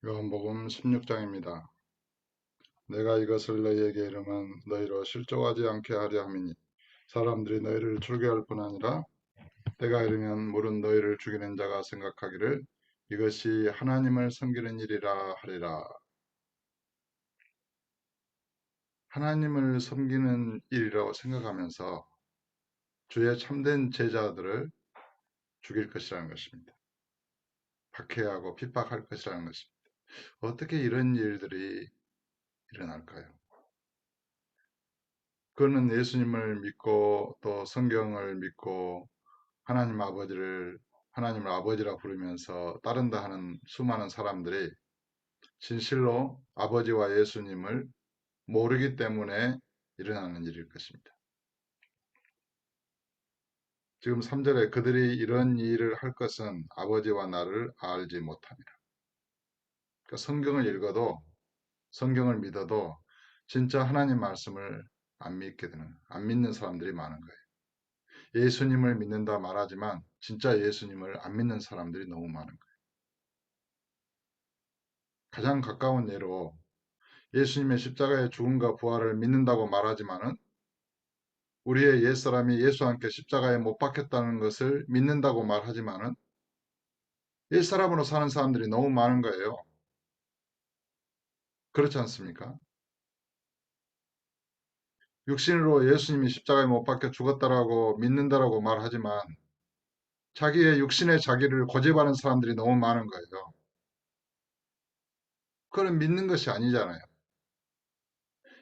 요한복음 16장입니다. 내가 이것을 너희에게 이르면 너희로 실족하지 않게 하려 함이니 사람들이 너희를 출교할 뿐 아니라 때가 이르면 물은 너희를 죽이는 자가 생각하기를 이것이 하나님을 섬기는 일이라 하리라. 하나님을 섬기는 일이라고 생각하면서 주의 참된 제자들을 죽일 것이라는 것입니다. 박해하고 핍박할 것이라는 것입니다. 어떻게 이런 일들이 일어날까요? 그거는 예수님을 믿고 또 성경을 믿고 하나님을 아버지라 부르면서 따른다 하는 수많은 사람들이 진실로 아버지와 예수님을 모르기 때문에 일어나는 일일 것입니다. 지금 3절에 그들이 이런 일을 할 것은 아버지와 나를 알지 못함이라. 그러니까 성경을 읽어도 성경을 믿어도 진짜 하나님 말씀을 안 믿는 사람들이 많은 거예요. 예수님을 믿는다 말하지만 진짜 예수님을 안 믿는 사람들이 너무 많은 거예요. 가장 가까운 예로 예수님의 십자가의 죽음과 부활을 믿는다고 말하지만은 우리의 옛사람이 예수와 함께 십자가에 못 박혔다는 것을 믿는다고 말하지만은 옛사람으로 사는 사람들이 너무 많은 거예요. 그렇지 않습니까? 육신으로 예수님이 십자가에 못 박혀 죽었다라고 믿는다라고 말하지만 자기의 육신의 자기를 고집하는 사람들이 너무 많은 거예요. 그건 믿는 것이 아니잖아요.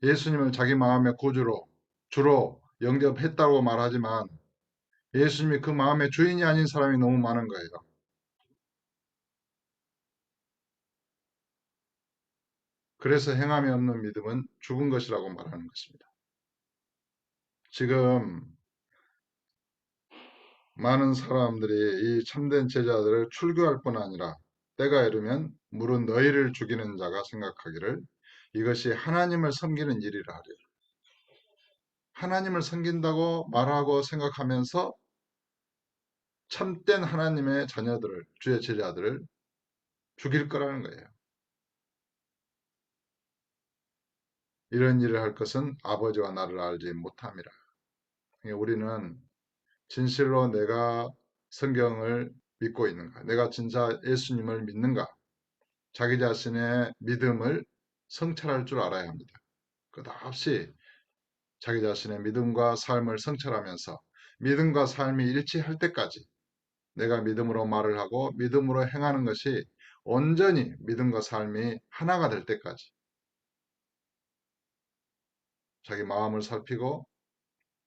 예수님을 자기 마음의 구주로 주로 영접했다고 말하지만 예수님이 그 마음의 주인이 아닌 사람이 너무 많은 거예요. 그래서 행함이 없는 믿음은 죽은 것이라고 말하는 것입니다. 지금 많은 사람들이 이 참된 제자들을 출교할 뿐 아니라 때가 이르면 물은 너희를 죽이는 자가 생각하기를 이것이 하나님을 섬기는 일이라 하리라. 하나님을 섬긴다고 말하고 생각하면서 참된 하나님의 자녀들을, 주의 제자들을 죽일 거라는 거예요. 이런 일을 할 것은 아버지와 나를 알지 못함이라. 우리는 진실로 내가 성경을 믿고 있는가, 내가 진짜 예수님을 믿는가, 자기 자신의 믿음을 성찰할 줄 알아야 합니다. 끝없이 자기 자신의 믿음과 삶을 성찰하면서 믿음과 삶이 일치할 때까지 내가 믿음으로 말을 하고 믿음으로 행하는 것이 온전히 믿음과 삶이 하나가 될 때까지 자기 마음을 살피고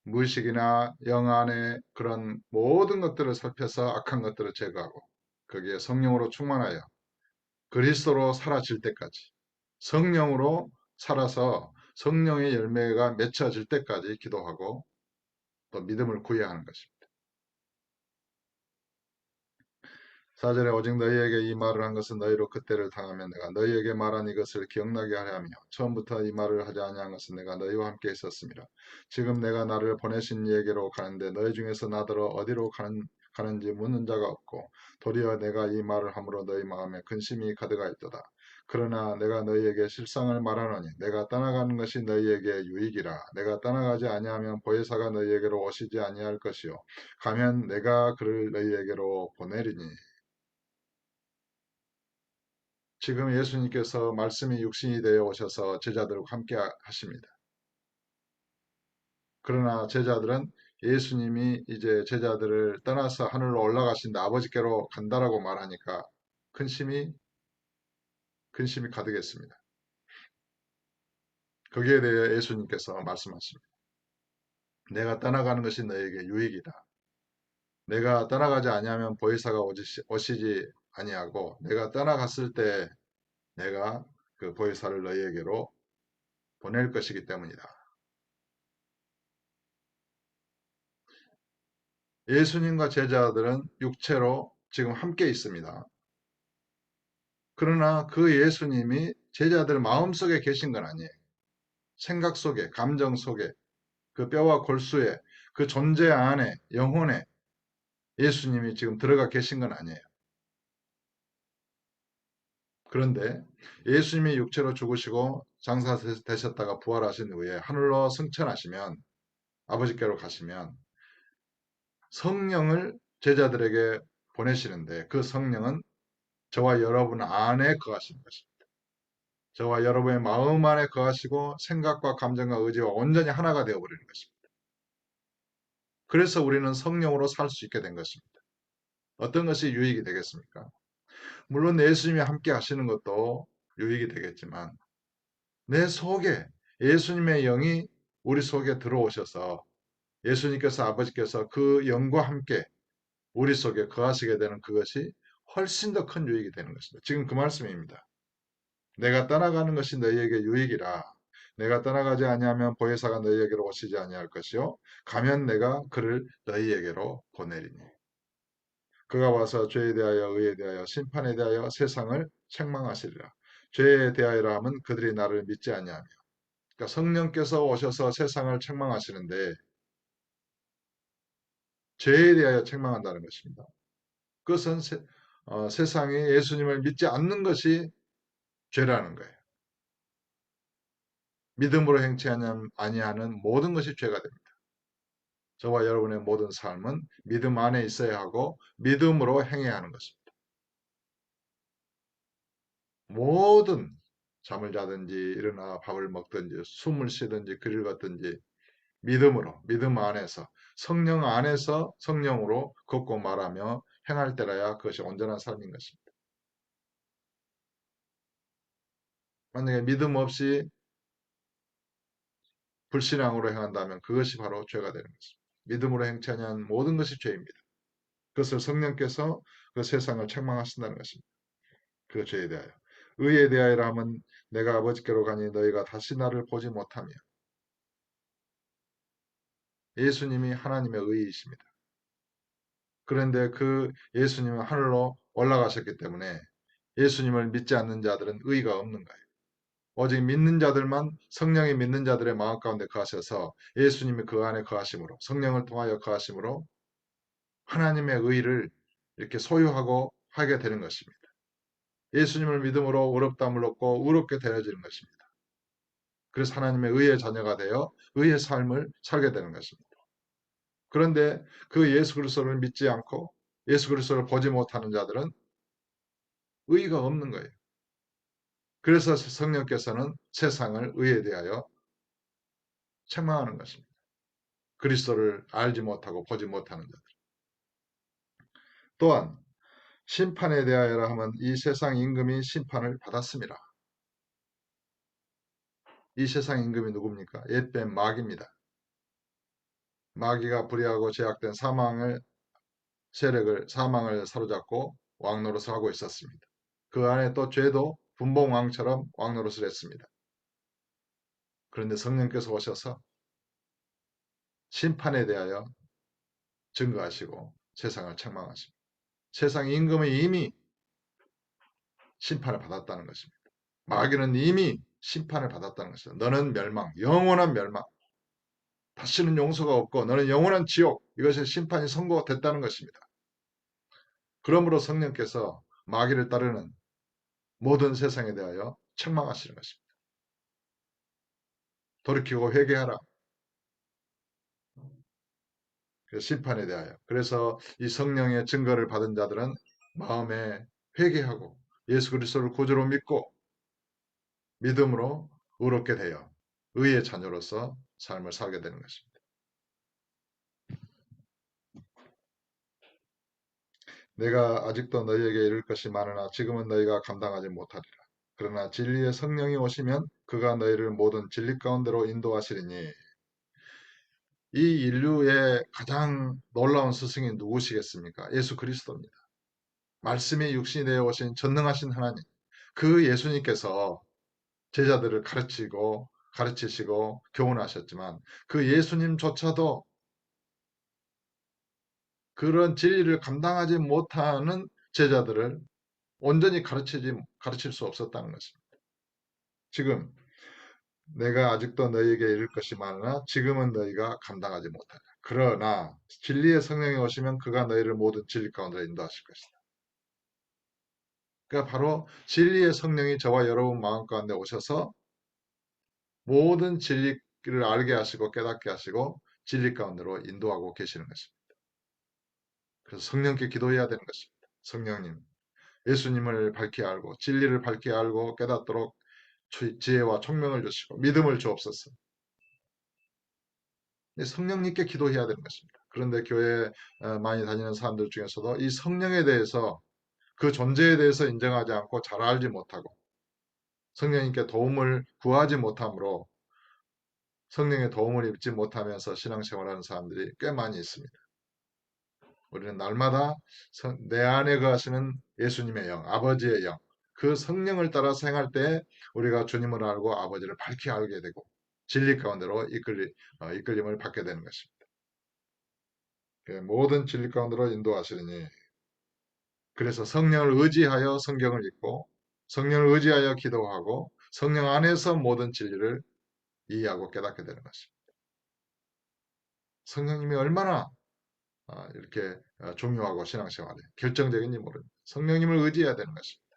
무의식이나 영안의 그런 모든 것들을 살펴서 악한 것들을 제거하고 거기에 성령으로 충만하여 그리스도로 사라질 때까지 성령으로 살아서 성령의 열매가 맺혀질 때까지 기도하고 또 믿음을 구해야 하는 것입니다. 4절에 오직 너희에게 이 말을 한 것은 너희로 그때를 당하면 내가 너희에게 말한 이것을 기억나게 하려 하며 처음부터 이 말을 하지 아니한 것은 내가 너희와 함께 있었습니다. 지금 내가 나를 보내신 이에게로 가는데 너희 중에서 나더러 어디로 가는지 묻는 자가 없고 도리어 내가 이 말을 함으로 너희 마음에 근심이 가득하였도다. 그러나 내가 너희에게 실상을 말하노니 내가 떠나가는 것이 너희에게 유익이라. 내가 떠나가지 아니하면 보혜사가 너희에게로 오시지 아니할 것이요 가면 내가 그를 너희에게로 보내리니. 지금 예수님께서 말씀이 육신이 되어 오셔서 제자들과 함께 하십니다. 그러나 제자들은 예수님이 이제 제자들을 떠나서 하늘로 올라가신다, 아버지께로 간다라고 말하니까 근심이 가득했습니다. 거기에 대해 예수님께서 말씀하십니다. 내가 떠나가는 것이 너에게 유익이다. 내가 떠나가지 아니하면 보혜사가 오시지 아니하고 내가 떠나갔을 때 내가 그 보혜사를 너희에게로 보낼 것이기 때문이다. 예수님과 제자들은 육체로 지금 함께 있습니다. 그러나 그 예수님이 제자들 마음속에 계신 건 아니에요. 생각 속에, 감정 속에, 그 뼈와 골수에, 그 존재 안에, 영혼에 예수님이 지금 들어가 계신 건 아니에요. 그런데 예수님이 육체로 죽으시고 장사되셨다가 부활하신 후에 하늘로 승천하시면 아버지께로 가시면 성령을 제자들에게 보내시는데 그 성령은 저와 여러분 안에 거하시는 것입니다. 저와 여러분의 마음 안에 거하시고 생각과 감정과 의지와 온전히 하나가 되어버리는 것입니다. 그래서 우리는 성령으로 살 수 있게 된 것입니다. 어떤 것이 유익이 되겠습니까? 물론 예수님이 함께 하시는 것도 유익이 되겠지만 내 속에 예수님의 영이 우리 속에 들어오셔서 예수님께서 아버지께서 그 영과 함께 우리 속에 거하시게 되는 그것이 훨씬 더 큰 유익이 되는 것입니다. 지금 그 말씀입니다. 내가 떠나가는 것이 너희에게 유익이라. 내가 떠나가지 아니하면 보혜사가 너희에게로 오시지 아니할 것이요 가면 내가 그를 너희에게로 보내리니. 그가 와서 죄에 대하여 의에 대하여 심판에 대하여 세상을 책망하시리라. 죄에 대하여라 하면 그들이 나를 믿지 아니하며. 그러니까 성령께서 오셔서 세상을 책망하시는데 죄에 대하여 책망한다는 것입니다. 그것은 세상이 예수님을 믿지 않는 것이 죄라는 거예요. 믿음으로 행치 아니하는 모든 것이 죄가 됩니다. 저와 여러분의 모든 삶은 믿음 안에 있어야 하고 믿음으로 행해야 하는 것입니다. 모든 잠을 자든지 일어나 밥을 먹든지 숨을 쉬든지 글을 걷든지 믿음으로 믿음 안에서 성령 안에서 성령으로 걷고 말하며 행할 때라야 그것이 온전한 삶인 것입니다. 만약에 믿음 없이 불신앙으로 행한다면 그것이 바로 죄가 되는 것입니다. 믿음으로 행치 아니한 모든 것이 죄입니다. 그것을 성령께서 그 세상을 책망하신다는 것입니다. 그 죄에 대하여. 의에 대하여라 하면 내가 아버지께로 가니 너희가 다시 나를 보지 못하며. 예수님이 하나님의 의이십니다. 그런데 그 예수님은 하늘로 올라가셨기 때문에 예수님을 믿지 않는 자들은 의가 없는 거예요. 오직 믿는 자들만 성령이 믿는 자들의 마음 가운데 거하셔서 예수님이 그 안에 거하심으로 성령을 통하여 거하심으로 하나님의 의를 이렇게 소유하고 하게 되는 것입니다. 예수님을 믿음으로 의롭다함을 얻고 의롭게 되어지는 것입니다. 그래서 하나님의 의의 자녀가 되어 의의 삶을 살게 되는 것입니다. 그런데 그 예수 그리스도를 믿지 않고 예수 그리스도를 보지 못하는 자들은 의의가 없는 거예요. 그래서 성령께서는 세상을 의에 대하여 책망하는 것입니다. 그리스도를 알지 못하고 보지 못하는 자들. 또한 심판에 대하여라 하면 이 세상 임금이 심판을 받았습니다. 이 세상 임금이 누굽니까? 옛뱀 마귀입니다. 마귀가 불의하고 죄악된 사망을 사로잡고 왕노릇을 하고 있었습니다. 그 안에 또 죄도 분봉왕처럼 왕노릇을 했습니다. 그런데 성령께서 오셔서 심판에 대하여 증거하시고 세상을 책망하십니다. 세상 임금은 이미 심판을 받았다는 것입니다. 마귀는 이미 심판을 받았다는 것입니다. 너는 멸망, 영원한 멸망. 다시는 용서가 없고 너는 영원한 지옥. 이것의 심판이 선고됐다는 것입니다. 그러므로 성령께서 마귀를 따르는 모든 세상에 대하여 책망하시는 것입니다. 돌이키고 회개하라. 심판에 대하여. 그래서 이 성령의 증거를 받은 자들은 마음에 회개하고 예수 그리스도를 구주로 믿고 믿음으로 의롭게 되어 의의 자녀로서 삶을 살게 되는 것입니다. 내가 아직도 너희에게 이를 것이 많으나 지금은 너희가 감당하지 못하리라. 그러나 진리의 성령이 오시면 그가 너희를 모든 진리 가운데로 인도하시리니. 이 인류의 가장 놀라운 스승이 누구시겠습니까? 예수 그리스도입니다. 말씀이 육신이 되어 오신 전능하신 하나님. 그 예수님께서 제자들을 가르치시고 교훈하셨지만 그 예수님조차도 그런 진리를 감당하지 못하는 제자들을 온전히 가르칠 수 없었다는 것입니다. 지금 내가 아직도 너희에게 이를 것이 많으나 지금은 너희가 감당하지 못하냐. 그러나 진리의 성령이 오시면 그가 너희를 모든 진리 가운데 인도하실 것이다. 그러니까 바로 진리의 성령이 저와 여러분 마음 가운데 오셔서 모든 진리를 알게 하시고 깨닫게 하시고 진리 가운데로 인도하고 계시는 것입니다. 그래서 성령께 기도해야 되는 것입니다. 성령님, 예수님을 밝히 알고 진리를 밝히 알고 깨닫도록 지혜와 총명을 주시고 믿음을 주옵소서. 성령님께 기도해야 되는 것입니다. 그런데 교회 많이 다니는 사람들 중에서도 이 성령에 대해서 그 존재에 대해서 인정하지 않고 잘 알지 못하고 성령님께 도움을 구하지 못함으로 성령의 도움을 입지 못하면서 신앙생활하는 사람들이 꽤 많이 있습니다. 우리는 날마다 내 안에 거하시는 예수님의 영, 아버지의 영, 그 성령을 따라 생활할 때 우리가 주님을 알고 아버지를 밝히 알게 되고 진리 가운데로 이끌림을 받게 되는 것입니다. 모든 진리 가운데로 인도하시리니 그래서 성령을 의지하여 성경을 읽고 성령을 의지하여 기도하고 성령 안에서 모든 진리를 이해하고 깨닫게 되는 것입니다. 성령님이 얼마나 이렇게 중요하고 신앙생활에 결정적인 인물은 성령님을 의지해야 되는 것입니다.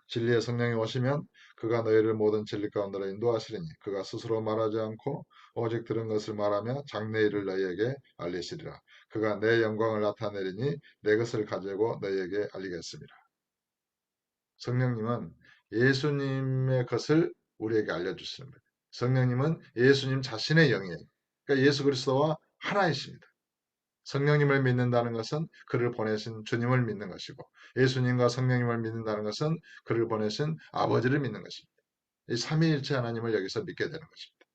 진리의 성령이 오시면 그가 너희를 모든 진리 가운데로 인도하시리니 그가 스스로 말하지 않고 오직 들은 것을 말하며 장래 일을 너희에게 알리시리라. 그가 내 영광을 나타내리니 내 것을 가지고 너희에게 알리겠습니다. 성령님은 예수님의 것을 우리에게 알려주시는 거예요. 성령님은 예수님 자신의 영이에요. 그러니까 예수 그리스도와 하나이십니다. 성령님을 믿는다는 것은 그를 보내신 주님을 믿는 것이고 예수님과 성령님을 믿는다는 것은 그를 보내신 아버지를 믿는 것입니다. 이 삼위일체 하나님을 여기서 믿게 되는 것입니다.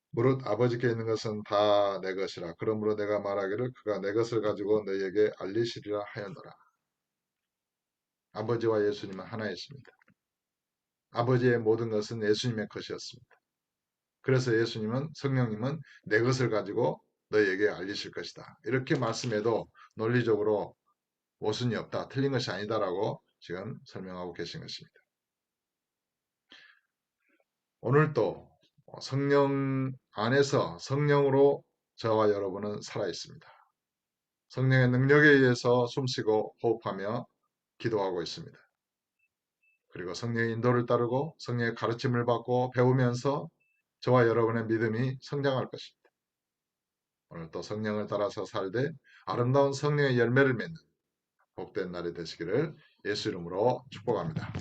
무릇 아버지께 있는 것은 다 내 것이라. 그러므로 내가 말하기를 그가 내 것을 가지고 너희에게 알리시리라 하였노라. 아버지와 예수님은 하나이십니다. 아버지의 모든 것은 예수님의 것이었습니다. 그래서 예수님은 성령님은 내 것을 가지고 너희에게 알리실 것이다. 이렇게 말씀해도 논리적으로 모순이 없다. 틀린 것이 아니다라고 지금 설명하고 계신 것입니다. 오늘도 성령 안에서 성령으로 저와 여러분은 살아 있습니다. 성령의 능력에 의해서 숨쉬고 호흡하며 기도하고 있습니다. 그리고 성령의 인도를 따르고 성령의 가르침을 받고 배우면서 저와 여러분의 믿음이 성장할 것입니다. 오늘 또 성령을 따라서 살되 아름다운 성령의 열매를 맺는 복된 날이 되시기를 예수 이름으로 축복합니다.